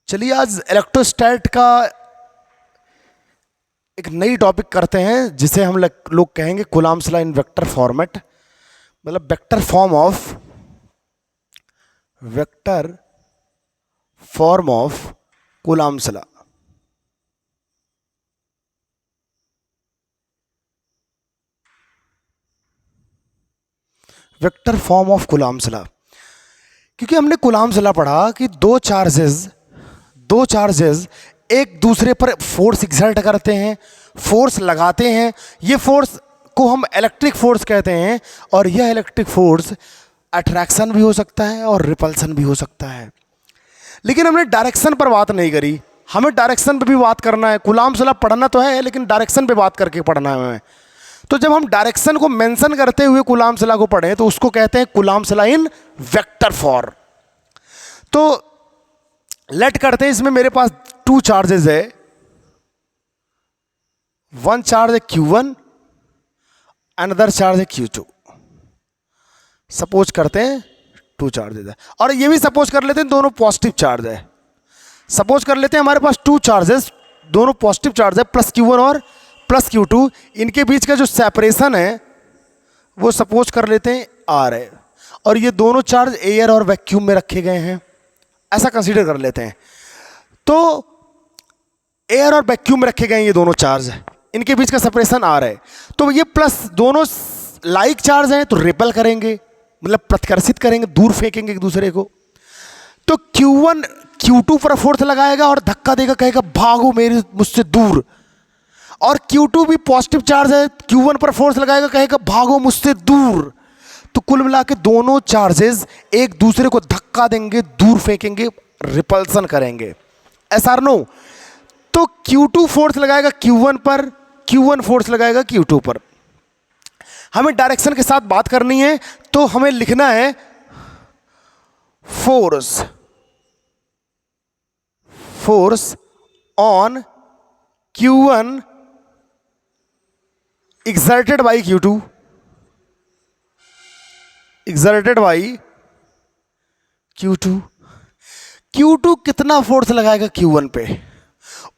चलिए आज इलेक्ट्रोस्टैट का एक नई टॉपिक करते हैं जिसे हम लोग कहेंगे Coulomb's law in vector format, मतलब vector form of Coulomb's law. Vector form of Coulomb's law, क्योंकि हमने कूलाम्ब्स लॉ पढ़ा कि दो चार्जेस एक दूसरे पर फोर्स एक्सर्ट करते हैं, फोर्स लगाते हैं। ये फोर्स को हम इलेक्ट्रिक फोर्स कहते हैं और यह इलेक्ट्रिक फोर्स अट्रैक्शन भी हो सकता है और रिपल्सन भी हो सकता है। लेकिन हमने डायरेक्शन पर बात नहीं करी, हमें डायरेक्शन पर भी बात करना है। कूलाम्ब्स लॉ पढ़ना तो है लेकिन डायरेक्शन पे बात करके पढ़ना है हमें। तो जब हम डायरेक्शन को मेंशन करते हुए कूलाम्ब्स लॉ को पढ़ें तो उसको कहते हैं कूलाम्ब्स लॉ इन वेक्टर फॉर्म। तो लेट करते हैं, इसमें मेरे पास टू चार्जेस है, वन चार्ज है Q1, अनदर चार्ज है Q2। सपोज करते हैं टू चार्जेस है और ये भी सपोज कर लेते हैं दोनों पॉजिटिव चार्ज है। सपोज कर लेते हैं हमारे पास टू चार्जेस, दोनों पॉजिटिव चार्ज है, प्लस Q1 और प्लस Q2। इनके बीच का जो सेपरेशन है वो सपोज कर लेते हैं R है और ये दोनों चार्ज एयर और वैक्यूम में रखे गए हैं, ऐसा कंसीडर कर लेते हैं। तो एयर और वैक्यूम में रखे गए ये दोनों चार्ज, इनके बीच का सेपरेशन R है। तो ये प्लस दोनों लाइक चार्ज हैं तो रिपेल करेंगे, मतलब प्रतिकर्षित करेंगे, दूर फेंकेंगे एक दूसरे को। तो Q1 Q2 पर फोर्स लगाएगा और धक्का देगा, कहेगा भागो मेरे मुझसे दूर। और Q2 भी पॉजिटिव चार्ज है, Q1 पर फोर्स लगाएगा, कहेगा भागो मुझसे दूर। तो कुल मिला के दोनों चार्जेस एक दूसरे को धक्का देंगे, दूर फेंकेंगे, रिपल्सन करेंगे। Yes or no? तो Q2 फोर्स लगाएगा Q1 पर, Q1 फोर्स लगाएगा Q2 पर। हमें डायरेक्शन के साथ बात करनी है तो हमें लिखना है force on Q1 exerted by Q2। Q2 कितना फोर्स लगाएगा Q1 पे,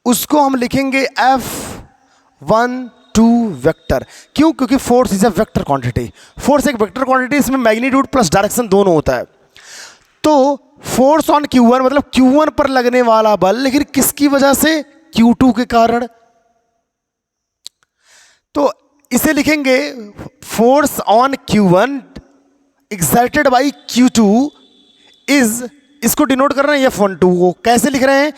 उसको हम लिखेंगे F12 वेक्टर। क्यों? क्योंकि force is a vector quantity. Force एक वेक्टर क्वांटिटी, इसमें मैग्नीट्यूड प्लस डायरेक्शन दोनों होता है। तो फोर्स ऑन Q1 मतलब Q1 पर लगने वाला बल, लेकिन किसकी वजह से? Q2 के कारण। तो इसे लिखेंगे force on Q1 exerted by Q2 is, इसको डिनोट कर रहे हैं F12 को। कैसे लिख रहे हैं?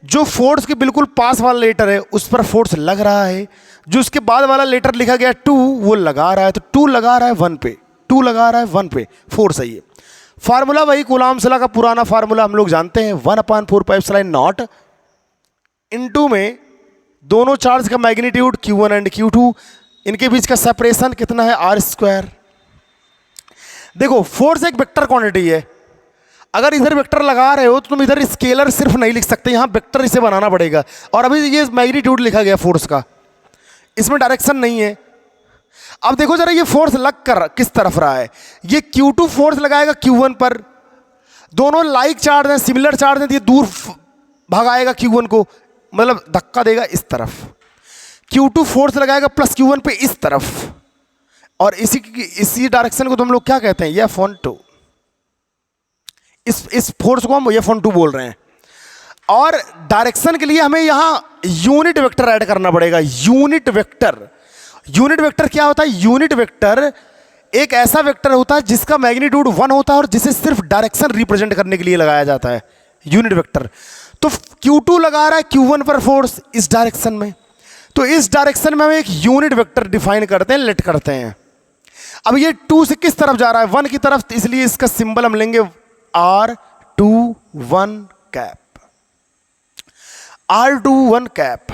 जो फोर्स के बिल्कुल पास वाला लेटर है उस पर फोर्स लग रहा है, जो उसके बाद वाला लेटर लिखा गया 2 वो लगा रहा है, तो 2 लगा रहा है 1 पे, 2 लगा रहा है 1 पे, फोर्स है ये। फार्मूला वही कूलाम्ब्स लॉ का पुराना फार्मूला हम लोग जानते हैं, 1/4πε0 इनटू में दोनों चार्ज का मैग्नीट्यूड Q1 एंड Q2, इनके बीच का सेपरेशन कितना है R²। देखो फोर्स एक वेक्टर क्वांटिटी है, अगर इधर वेक्टर लगा रहे हो तो तुम इधर स्केलर सिर्फ नहीं लिख सकते, यहां वेक्टर इसे बनाना पड़ेगा। और अभी ये मैग्नीट्यूड लिखा गया फोर्स का, इसमें डायरेक्शन नहीं है। अब देखो जरा ये फोर्स लग कर किस तरफ रहा है। ये Q2 फोर्स लगाएगा Q1 पर, दोनों लाइक चार्ज हैं, सिमिलर चार्ज हैं, ये दूर भगाएगा Q1 को, मतलब धक्का देगा इस तरफ। Q2 फोर्स लगाएगा प्लस Q1 पे इस तरफ, और इसी डायरेक्शन को तो हम लोग क्या कहते हैं? F12। इस फोर्स को हम F12 बोल रहे हैं। और डायरेक्शन के लिए हमें यहां यूनिट वेक्टर ऐड करना पड़ेगा। यूनिट वेक्टर क्या होता है? यूनिट वेक्टर एक ऐसा वेक्टर होता है जिसका मैग्नीट्यूड 1 होता है और जिसे सिर्फ डायरेक्शन रिप्रेजेंट करने के लिए लगाया जाता है, यूनिट वेक्टर। तो Q2 लगा रहा है Q1 पर फोर्स इस डायरेक्शन में, तो इस डायरेक्शन में हम एक यूनिट वेक्टर डिफाइन करते हैं, लेट करते हैं। अब ये 2 से किस तरफ जा रहा है? 1 की तरफ, इसलिए इसका सिंबल हम लेंगे R21 कैप, R21 कैप।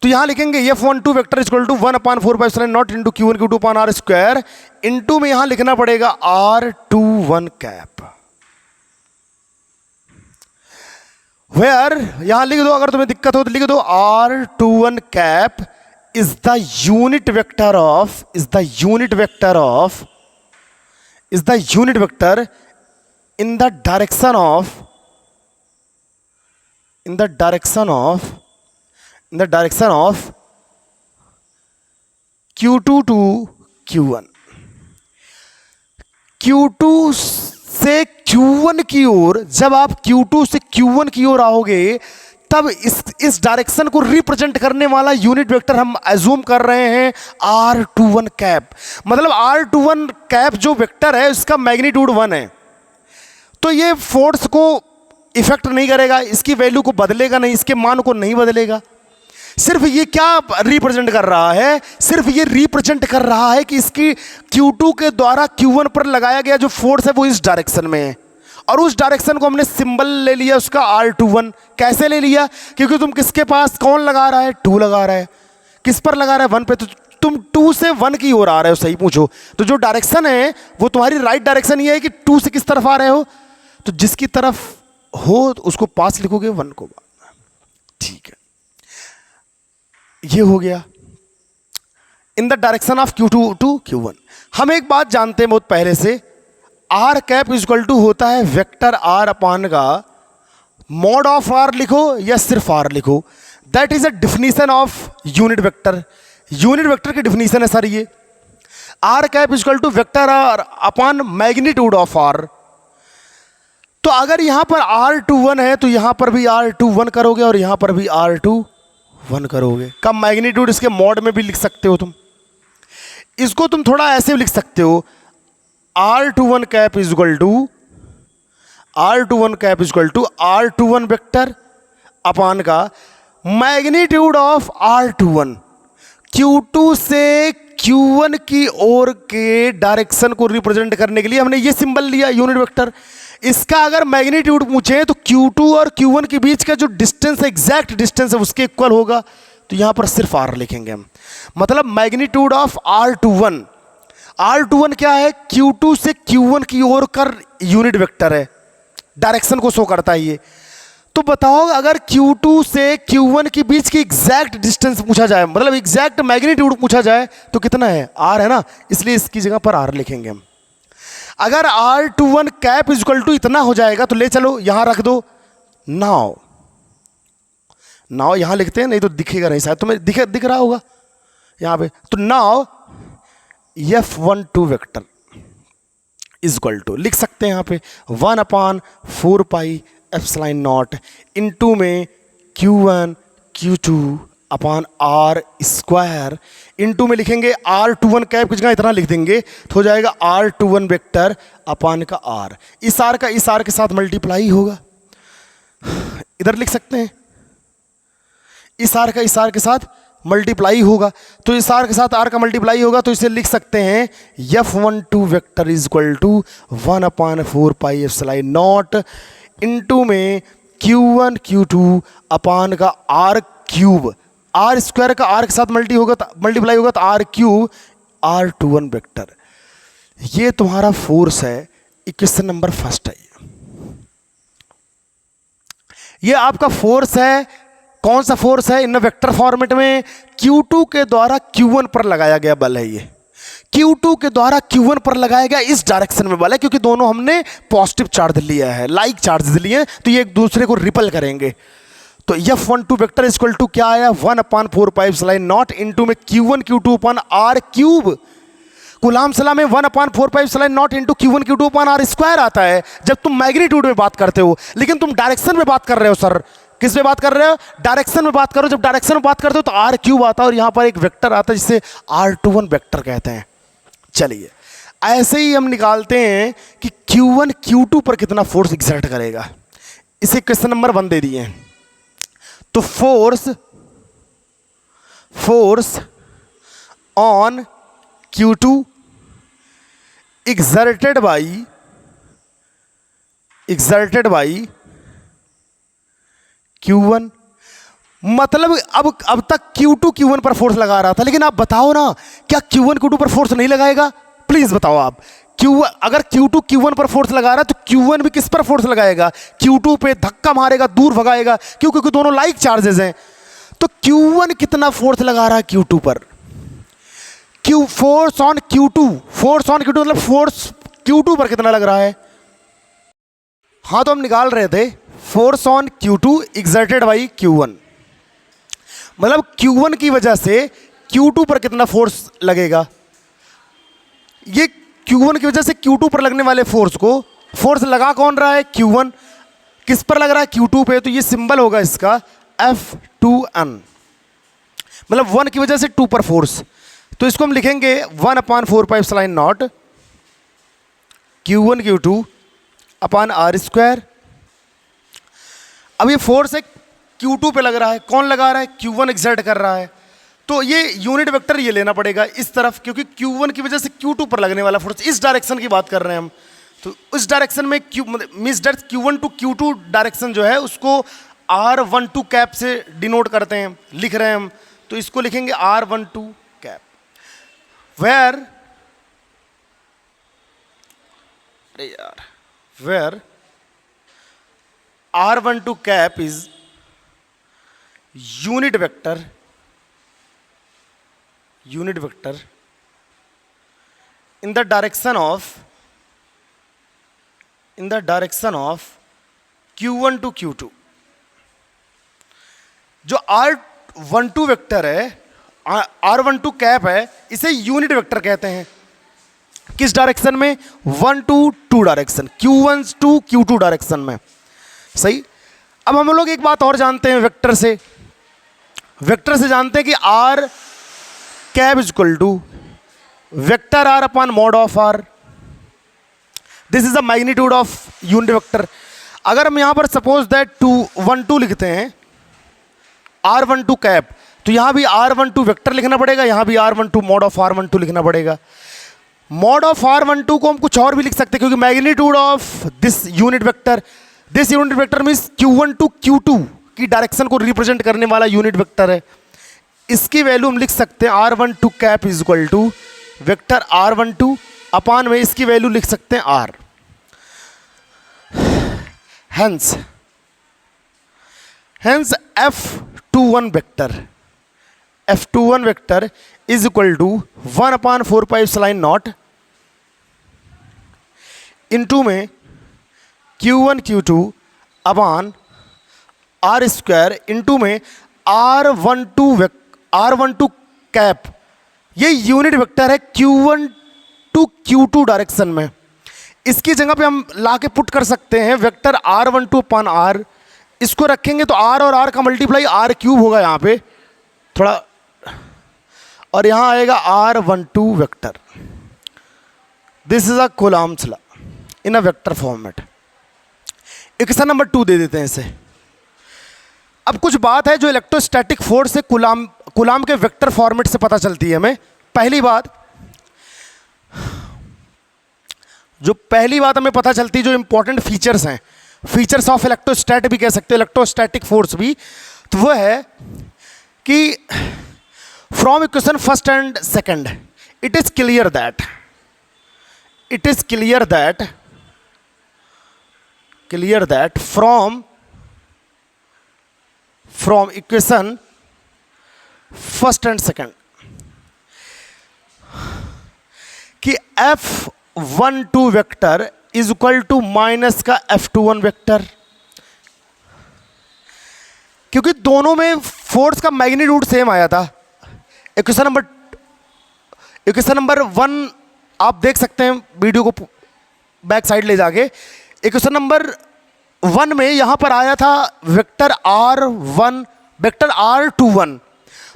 तो यहां लिखेंगे F12 vector equal to 1/4πε0 into Q1 Q2 upon R², into में यहां लिखना पड़ेगा R21 कैप। वेयर, यहां लिख दो, अगर तुम्हें दिक्कत हो तो लिख दो R21 cap is the unit vector in the direction of in the direction of Q2 to Q1, Q2 से Q1 की ओर, जब आप Q2 से Q1 की ओर आओगे तब इस डायरेक्शन को रिप्रेजेंट करने वाला यूनिट वेक्टर हम एज्यूम कर रहे हैं R21 कैप। मतलब R21 कैप जो वेक्टर है इसका मैग्नीट्यूड 1 है, तो ये फोर्स को इफेक्ट नहीं करेगा, इसकी वैल्यू को बदलेगा नहीं, इसके मान को नहीं बदलेगा। सिर्फ ये क्या रिप्रेजेंट कर रहा है, सिर्फ ये रिप्रेजेंट कर रहा है कि इसकी Q2 के द्वारा Q1 पर लगाया गया जो फोर्स है वो इस डायरेक्शन में है, और उस डायरेक्शन को हमने सिंबल ले लिया उसका R21। कैसे ले लिया? क्योंकि तुम किसके पास, कौन लगा रहा है, 2 लगा रहा है। किस पर लगा रहा है? 1 पे, तो तुम 2 से 1 की ओर आ रहे हो, सही पूछो तो जो डायरेक्शन है वो तुम्हारी राइट डायरेक्शन ये है कि 2 से किस तरफ आ रहे हो, तो जिसकी तरफ हो तो उसको पास लिखोगे, 1 को। ठीक है, ये हो गया in the direction of Q2 to Q1। हम एक बात जानते हैं बहुत पहले से, आर कैप इक्वल टू होता है वेक्टर आर अपान का मॉड ऑफ आर लिखो या सिर्फ आर लिखो, that is a definition of unit vector. Unit vector की डिफिनीशन है सर ये, R cap equal to vector R upon magnitude of R. तो अगर यहां पर R21 है तो यहां पर भी R21 करोगे और यहां पर भी R21 करोगे। कब मैग्नीट्यूड इसके मॉड में भी लिख सकते हो तुम, इसको तुम थोड़ा ऐसे भी लिख सकते हो, R21 cap is equal to R21 vector upon का मैग्नीट्यूड ऑफ R21। Q2 से Q1 की ओर के डायरेक्शन को रिप्रेजेंट करने के लिए हमने ये सिंबल लिया यूनिट वेक्टर। इसका अगर मैग्नीट्यूड पूछे तो Q2 और Q1 के बीच का जो डिस्टेंस है, एग्जैक्ट डिस्टेंस है, उसके इक्वल होगा, तो यहां पर सिर्फ R लिखेंगे हम। मतलब मैग्नीट्यूड ऑफ R21 क्या है? Q2 से Q1 की ओर कर यूनिट वेक्टर है, डायरेक्शन को शो करता है ये। तो बताओ अगर Q2 से Q1 के बीच की एग्जैक्ट डिस्टेंस पूछा जाए, मतलब एग्जैक्ट मैग्नीट्यूड पूछा जाए, तो कितना है? R है ना, इसलिए इसकी जगह पर R लिखेंगे हम। अगर R21 कैप इक्वल टू इतना हो जाएगा तो ले चलो यहां रख दो, नाउ यहां लिखते हैं, नहीं तो दिखेगा नहीं, शायद तुम्हें दिख रहा होगा यहां पे। तो now F12 vector is equal to लिख सकते हैं यहां पे 1/4 पाई एप्सिलॉन नॉट इनटू में Q1 Q2 अपान R स्क्वायर, इनटू में लिखेंगे R21 कैप की जगह इतना लिख देंगे तो हो जाएगा R21 वेक्टर अपान का R। इस R का इस R के साथ मल्टीप्लाई होगा, इधर लिख सकते हैं, इस R का इस R के साथ मल्टीप्लाई होगा, तो इस R के साथ R का मल्टीप्लाई होगा, तो इसे लिख सकते हैं F12 vector is equal to 1/4 pi epsilon nought into में Q1 Q2 अपान का R क्यूब, R स्क्वायर का R के साथ मल्टीप्लाई होगा तो R क्यूब R21 वेक्टर। ये तुम्हारा फोर्स है, क्वेश्चन नंबर फर्स्ट है ये आपका फोर्स है। कौन सा फोर्स है? इन वेक्टर फॉर्मेट में Q2 के द्वारा Q1 पर लगाया गया बल है ये, Q2 के द्वारा Q1 पर लगाया गया इस डायरेक्शन में बल है, क्योंकि दोनों हमने पॉजिटिव चार्ज लिया है, लाइक चार्ज लिए, तो ये एक दूसरे को रिपल करेंगे। तो F12 वेक्टर इक्वल टू क्या आया? 1/4 पाई एप्सिलॉन नॉट इनटू में Q1 Q2 अपान R क्यूब। कूलाम सला में 1/4 pi epsilon nought into Q1 Q2 अपान R स्क्वायर आता है जब तुम मैग्नीट्यूड में बात करते हो, लेकिन तुम डायरेक्शन में बात कर रहे हो सर। किस में बात कर रहे हो? डायरेक्शन में बात करो। जब डायरेक्शन में बात करते हो तो R क्यूब आता है और यहां पर एक वेक्टर आता है जिसे R21 वेक्टर कहते हैं। चलिए ऐसे ही हम निकालते हैं कि Q1 Q2 पर कितना फोर्स एक्सर्ट करेगा। इसे क्वेश्चन नंबर 1 दे दिए हैं, तो force on Q2 exerted by Q1। मतलब अब तक Q2 Q1 पर फोर्स लगा रहा था, लेकिन आप बताओ ना, क्या Q1 Q2 पर फोर्स नहीं लगाएगा? प्लीज बताओ आप। अगर Q2 Q1 पर फोर्स लगा रहा है तो Q1 भी किस पर फोर्स लगाएगा? Q2 पे धक्का मारेगा, दूर भगाएगा, क्योंकि दोनों लाइक चार्जेस हैं। तो Q1 कितना फोर्स लगा रहा है Q2 पर? फोर्स ऑन Q2 मतलब फोर्स Q2 पर कितना लग रहा है? हाँ, तो हम निकाल रहे थे force on Q2 exerted by Q1, मतलब Q1 की वजह से Q2 पर कितना फोर्स लगेगा। ये Q1 की वजह से Q2 पर लगने वाले फोर्स को, फोर्स लगा कौन रहा है, Q1, किस पर लग रहा है, Q2 पे, तो ये सिंबल होगा इसका F2N, मतलब 1 की वजह से 2 पर फोर्स। तो इसको हम लिखेंगे 1/4πε0 Q1 Q2 अपान R स्क्वायर। अब ये फोर्स है Q2 पे लग रहा है, कौन लगा रहा है, Q1 एक्सर्ट कर रहा है, तो ये यूनिट वेक्टर ये लेना पड़ेगा इस तरफ, क्योंकि Q1 की वजह से Q2 पर लगने वाला फोर्स, इस डायरेक्शन की बात कर रहे हैं हम। तो इस डायरेक्शन में means that Q1 to Q2 direction जो है उसको R12 कैप से डिनोट करते हैं, लिख रहे हैं हम, तो इसको लिखेंगे R12 cap, where R12 cap is unit vector in the direction of Q1 to Q2। जो R12 वेक्टर है, R12 कैप है, इसे यूनिट वेक्टर कहते हैं, किस डायरेक्शन में, 1 to 2 direction, Q1 to Q2 direction में, सही। अब हम लोग एक बात और जानते हैं वेक्टर से जानते हैं कि R cap is equal to vector R upon mod of R, this is the magnitude of unit vector. अगर हम यहां पर सपोज दैट 212 लिखते हैं R12 कैप, तो यहां भी R12 वेक्टर लिखना पड़ेगा, यहां भी R12 मॉड ऑफ R12 लिखना पड़ेगा। मॉड ऑफ R12 को हम कुछ और भी लिख सकते हैं, क्योंकि magnitude of this unit vector means Q1 to Q2 की डायरेक्शन को रिप्रेजेंट करने वाला यूनिट वेक्टर है। इसकी वैल्यू हम लिख सकते हैं R12 cap is equal to vector R12 upon में इसकी वैल्यू लिख सकते हैं R। Hence F21 vector is equal to 1/4πε0 into में Q1 Q2 अपान R स्क्वायर इंटू में R12 कैप, ये यूनिट वेक्टर है Q1 टू Q2 डायरेक्शन में। इसकी जगह पे हम ला के पुट कर सकते हैं वेक्टर R12 अपान R, इसको रखेंगे तो R और R का मल्टीप्लाई R क्यूब होगा यहाँ पे थोड़ा, और यहाँ आएगा R12 vector. This is a Coulomb's law in a vector format. Equation number 2 दे देते हैं इसे। अब कुछ बात है जो इलेक्ट्रोस्टैटिक फोर्स से कूलॉम के वेक्टर फॉर्मेट से पता चलती है हमें। पहली बात हमें पता चलती है, जो इंपॉर्टेंट फीचर्स हैं, फीचर्स ऑफ इलेक्ट्रोस्टैट भी कह सकते हैं, इलेक्ट्रोस्टैटिक फोर्स भी, तो वो है कि from equation first and second it is clear that from equation first and second कि F12 vector is equal to minus का F21 वेक्टर, क्योंकि दोनों में फोर्स का मैग्नीट्यूड सेम आया था। इक्वेशन नंबर 1 आप देख सकते हैं वीडियो को बैक साइड ले जाके। इक्वेशन नंबर 1 में यहां पर आया था वेक्टर R1 वेक्टर R21,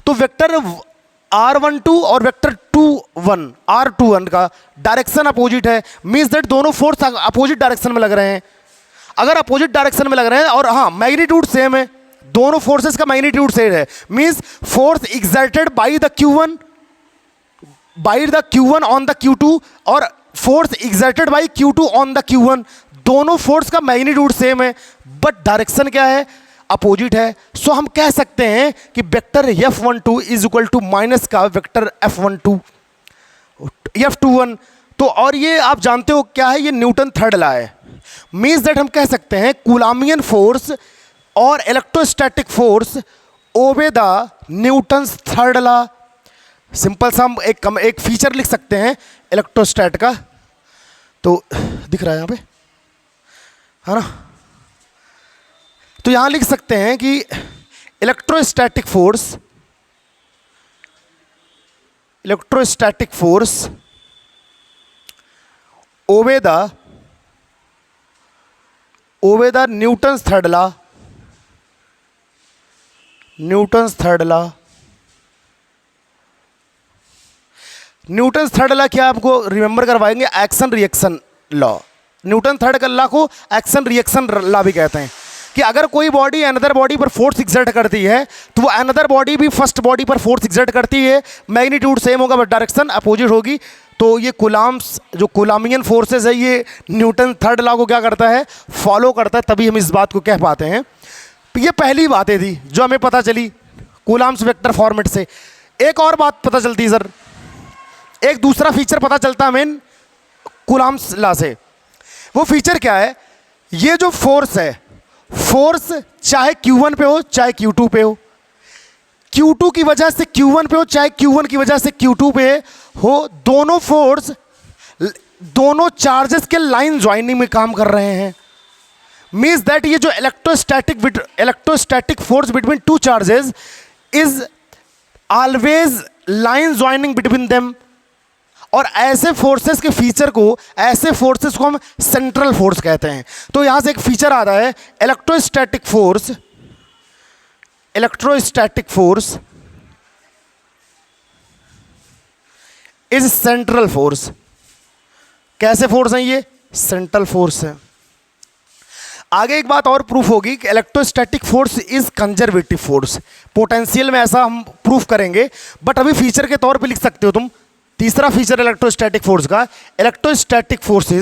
तो वेक्टर R12 और वेक्टर R21 का डायरेक्शन अपोजिट है, मीन्स दैट दोनों फोर्स अपोजिट डायरेक्शन में लग रहे हैं। अगर अपोजिट डायरेक्शन में लग रहे हैं और हाँ मैग्नीट्यूड सेम है, दोनों फोर्सेस का मैग्नीट्यूड सेम है, means force exerted by the Q1 on the Q2 और force exerted by Q2 on the Q1, दोनों फोर्स का मैग्नीट्यूड सेम है बट डायरेक्शन क्या है, अपोजिट है। सो हम कह सकते हैं कि vector F12 is equal to minus का वेक्टर F21। तो और ये आप जानते हो क्या है, ये न्यूटन थर्ड लॉ है, मीन्स दैट हम कह सकते हैं कूलॉमियन फोर्स और electrostatic force obey the Newton's third law. Simple सा हम एक फीचर लिख सकते हैं इलेक्ट्रोस्टैट का, तो दिख रहा है यहाँ पे, है ना, तो यहां लिख सकते हैं कि electrostatic force obey the Newton's third law. Newton's third law क्या आपको रिमेंबर करवाएंगे? Action reaction law. Newton third law को एक्शन रिएक्शन लॉ भी कहते हैं कि अगर कोई बॉडी अनदर बॉडी पर फोर्स एक्सर्ट करती है तो वो अनदर बॉडी भी फर्स्ट बॉडी पर फोर्स एक्सर्ट करती है। मैग्नीट्यूड सेम होगा बट डायरेक्शन अपोजिट होगी। तो ये कुलाम्स जो कुलामियन फोर्सेस है ये न्यूटन थर्ड लॉ को क्या करता है? फॉलो करता है। तभी हम इस बात को कह पाते हैं। तो ये पहली बातें थी जो हमें पता चली कूलाम्स वेक्टर फॉर्मेट से। एक और बात पता चलती है सर, एक दूसरा फीचर पता चलता हमें कूलाम्स लॉ से। वो फीचर क्या है? ये जो फोर्स है, फोर्स चाहे Q1 पे हो चाहे Q2 पे हो, Q2 की वजह से Q1 पे हो चाहे Q1 की वजह से Q2 पे हो, दोनों फोर्स दोनों चार्जेस के लाइन ज्वाइनिंग में काम कर रहे हैं। मीन्स दैट ये जो electrostatic force between two charges is always line joining between them. और ऐसे फोर्सेस के फीचर को, ऐसे फोर्सेस को हम सेंट्रल फोर्स कहते हैं। तो यहां से एक फीचर आ रहा है electrostatic force is central force. कैसे फोर्स हैं ये? सेंट्रल फोर्स है। आगे एक बात और प्रूफ होगी कि electrostatic force is conservative force. Potential में ऐसा हम प्रूफ करेंगे, बट अभी फीचर के तौर पे लिख सकते हो तुम। तीसरा फीचर इलेक्ट्रोस्टैटिक फोर्स का, electrostatic force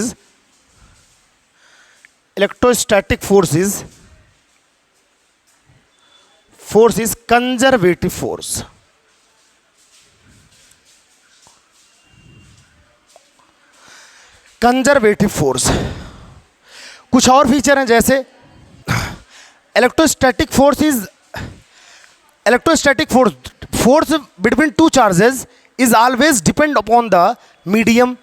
is conservative force. Conservative force. कुछ और फीचर हैं जैसे electrostatic force between two charges is always depend upon the medium.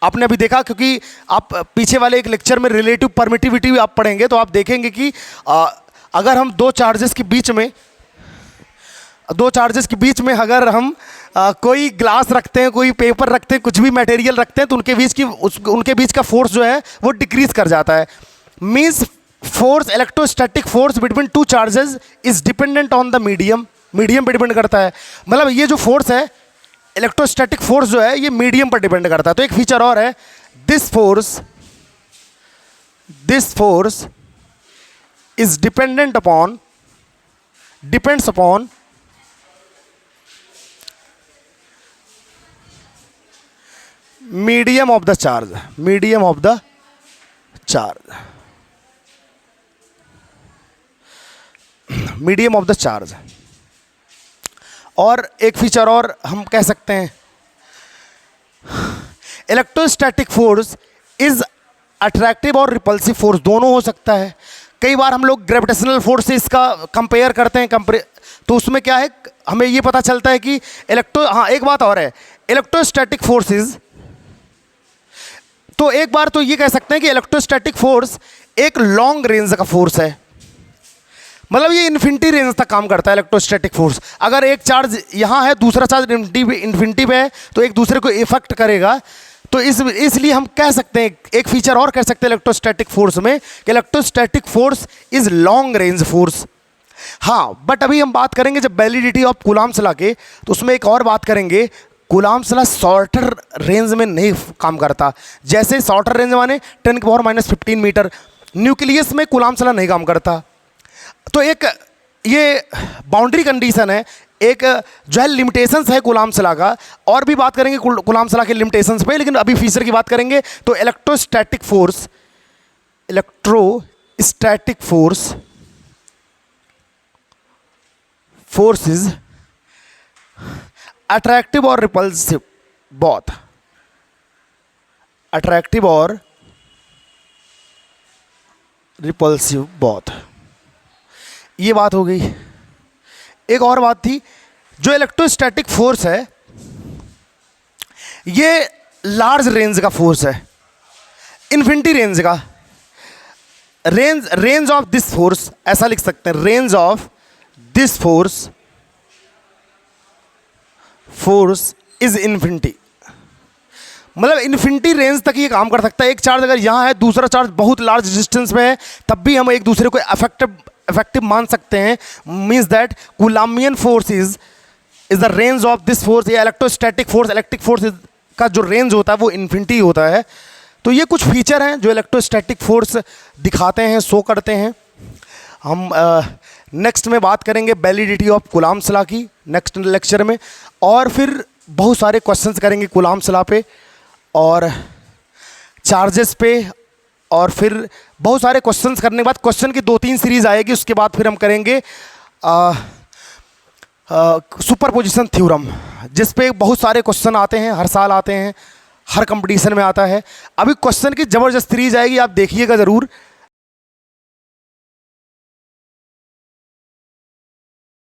आपने अभी देखा, क्योंकि आप पीछे वाले एक लेक्चर में रिलेटिव परमिटिविटी आप पढ़ेंगे तो आप देखेंगे कि अगर हम दो चार्जेस के बीच में अगर हम कोई ग्लास रखते हैं, कोई पेपर रखते हैं, कुछ भी मटेरियल रखते हैं तो उनके बीच का फोर्स जो है वो डिक्रीज कर जाता है। Means force, electrostatic force between two charges is dependent on the medium पे डिपेंड करता है। मतलब ये जो फोर्स है, इलेक्ट्रोस्टैटिक फोर्स जो है ये मीडियम पर डिपेंड करता है। तो एक फीचर और है, this force is depends upon medium of the charge. और एक फीचर और हम कह सकते हैं, इलेक्ट्रोस्टैटिक फोर्स इज अट्रैक्टिव और रिपल्सिव फोर्स, दोनों हो सकता है। कई बार हम लोग ग्रेविटेशनल फोर्स से इसका कंपेयर करते हैं, तो उसमें क्या है, हमें ये पता चलता है कि एक बात और है, इलेक्ट्रोस्टैटिक फोर्सेस, तो एक बार तो ये कह सकते हैं कि इलेक्ट्रोस्टैटिक फोर्स एक लॉन्ग रेंज का फोर्स है। मतलब ये इन्फिनिटी रेंज तक काम करता है इलेक्ट्रोस्टैटिक फोर्स। अगर एक चार्ज यहाँ है, दूसरा चार्ज इन्फिनिटी पे है, तो एक दूसरे को इफेक्ट करेगा। तो इसलिए हम कह सकते हैं, एक फीचर और कह सकते हैं इलेक्ट्रोस्टैटिक फोर्स में कि electrostatic force is long range force. हाँ, बट अभी हम बात करेंगे जब वैलिडिटी ऑफ कूलम्ब्स लॉ के, तो उसमें एक और बात करेंगे, कूलम्ब्स लॉ शॉर्टर रेंज में नहीं काम करता। जैसे शॉर्टर रेंज माने 10⁻⁻15 मीटर, न्यूक्लियस में कूलम्ब्स लॉ नहीं काम करता। तो एक ये बाउंड्री कंडीशन है, एक जो है लिमिटेशंस है कूलम्ब्स लॉ का। और भी बात करेंगे कूलम्ब्स लॉ के लिमिटेशंस पे, लेकिन अभी फीचर की बात करेंगे। तो इलेक्ट्रोस्टैटिक फोर्स इज अट्रैक्टिव और रिपल्सिव बोथ। अट्रैक्टिव और रिपल्सिव बोथ, ये बात हो गई। एक और बात थी, जो इलेक्ट्रोस्टैटिक फोर्स है ये लार्ज रेंज का फोर्स है, इन्फिनिटी रेंज का। रेंज ऑफ दिस फोर्स, ऐसा लिख सकते हैं, range of this force is infinity. मतलब इन्फिनिटी रेंज तक ये काम कर सकता है। एक चार्ज अगर यहाँ है, दूसरा चार्ज बहुत लार्ज डिस्टेंस में है, तब भी हम एक दूसरे को इफेक्टिव मान सकते हैं। Means that Coulombian force is the range of this force. या इलेक्ट्रोस्टैटिक फोर्स का जो रेंज होता है वो इन्फिनिटी होता है। तो ये कुछ फीचर हैं जो इलेक्ट्रोस्टैटिक फोर्स दिखाते हैं, शो करते हैं। हम नेक्स्ट में बात करेंगे वैलिडिटी ऑफ कूलाम्ब्स लॉ की नेक्स्ट लेक्चर में, और फिर बहुत सारे क्वेश्चंस करेंगे कूलाम्ब्स लॉ पे और चार्जेस पे, और फिर बहुत सारे क्वेश्चंस करने के बाद क्वेश्चन की 2-3 सीरीज आएगी। उसके बाद फिर हम करेंगे सुपरपोजिशन थ्योरम, जिस पे बहुत सारे क्वेश्चन आते हैं, हर साल आते हैं, हर कंपटीशन में आता है। अभी क्वेश्चन की ज़बरदस्त सीरीज आएगी, आप देखिएगा ज़रूर।